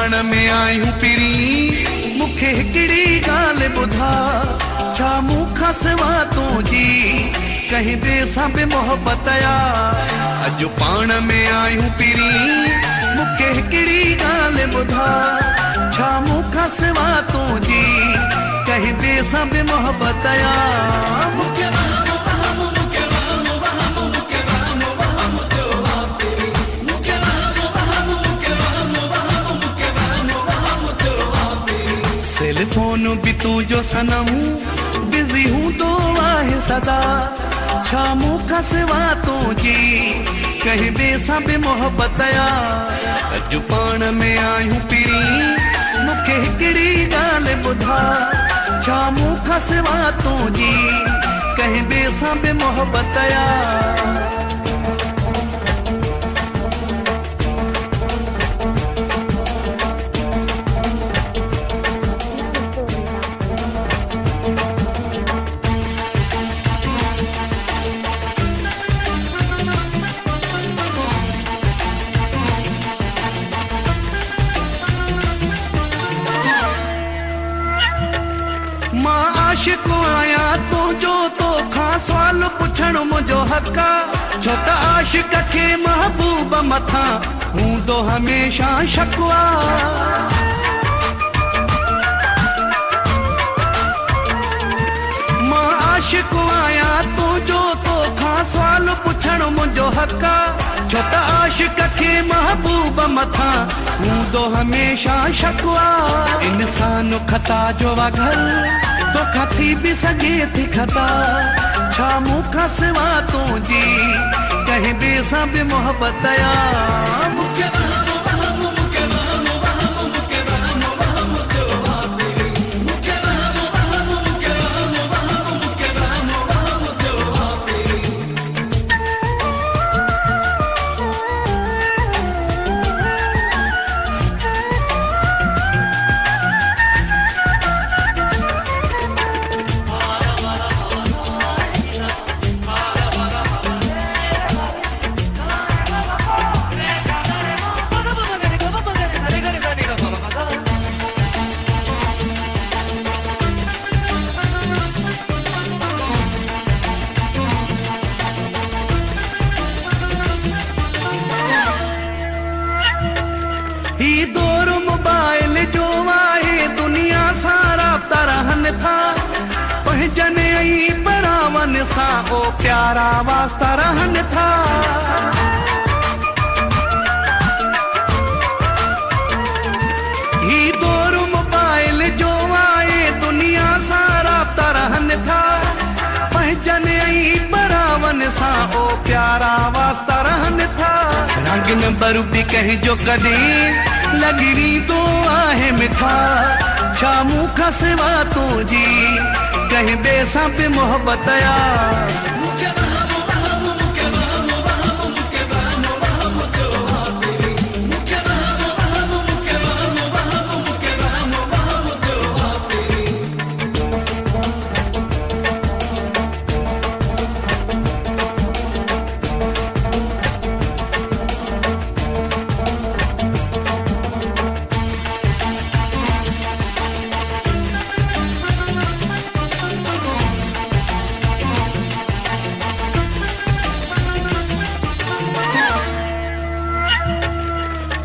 पाण में आयूं पिरी मुखे हिकड़ी ॻाल्हि ॿुधा छा मूंखां सिवा तुंहिंजी कहीं ॿिए सां बि मोहबत आ। अॼु पाण में आयूं पिरी मुखे हिकड़ी ॻाल्हि ॿुधा छा मूंखां सिवा तुंहिंजी कहीं ॿिए सां बि मोहबत आ। टेलीफोन भी तुझो सनम बिजी हूँ तो आहे सदा छा मूंखां सिवा तुंहिंजी कहीं ॿिए सां बि मोहबत आ। अॼु पाण में आयूं पिरी मूंखे हिकड़ी ॻाल्हि ॿुधा छा मूंखां सिवा तुंहिंजी कहीं ॿिए सां बि मोहबत आ। मां आशिक आया तुझो तोखां सवाल पुछण मुझो हक आ। छो त आशिक के महबूब मथा हूंदो हमेशा शकवा। मां आशिक आया तुझो तोखां सवाल पुछण मुझो हक आ। छो त आशिक के महबूब मथा हूंदो हमेशा शकवा। इंसान खता जो वा घर तोखां थी भी सघे थी खता छा मूंखां सिवा तुंहिंजी कहीं ॿिए सां बि मोहबत आ। ही दौर मोबाइल जो आहे दुनिया सां राब्ता रहनि था पंहिंजनि ऐं परावन सां ओ प्यारा वास्ता रहनि था। ही दौर मोबाइल जो आहे दुनिया सां राब्ता रहनि था पंहिंजनि ऐं परावन सां ओ प्यारा वास्ता रहनि था। रंग नंबर भी कहीं जो कॾहिं लॻी तो आहे मिठा छा मूंखां सिवा तुंहिंजी कहीं ॿिए सां बि मोहबत आ।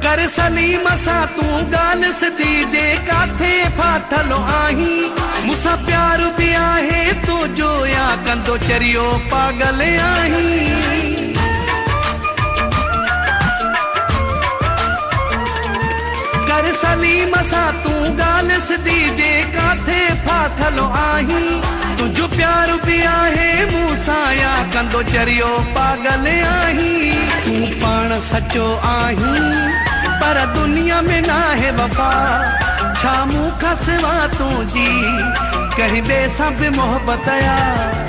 कर सलीम सां तूं ॻाल्हि सिधी जे काथे फाथल आहीं मूंसां प्यार बि आहे तुंहिंजो या कंदो चरियो पागल आहीं। कर सलीम सां तूं ॻाल्हि सिधी जे काथे फाथल आहीं तुंहिंजो प्यार बि आहे मूंसां या कंदो चरियो पागल आहीं। तूं पाण सचो आहीं पर दुनिया में ना है वफा छा मूंखां सिवा तुंहिंजी कहीं ॿिए सां बि मोहबत आ।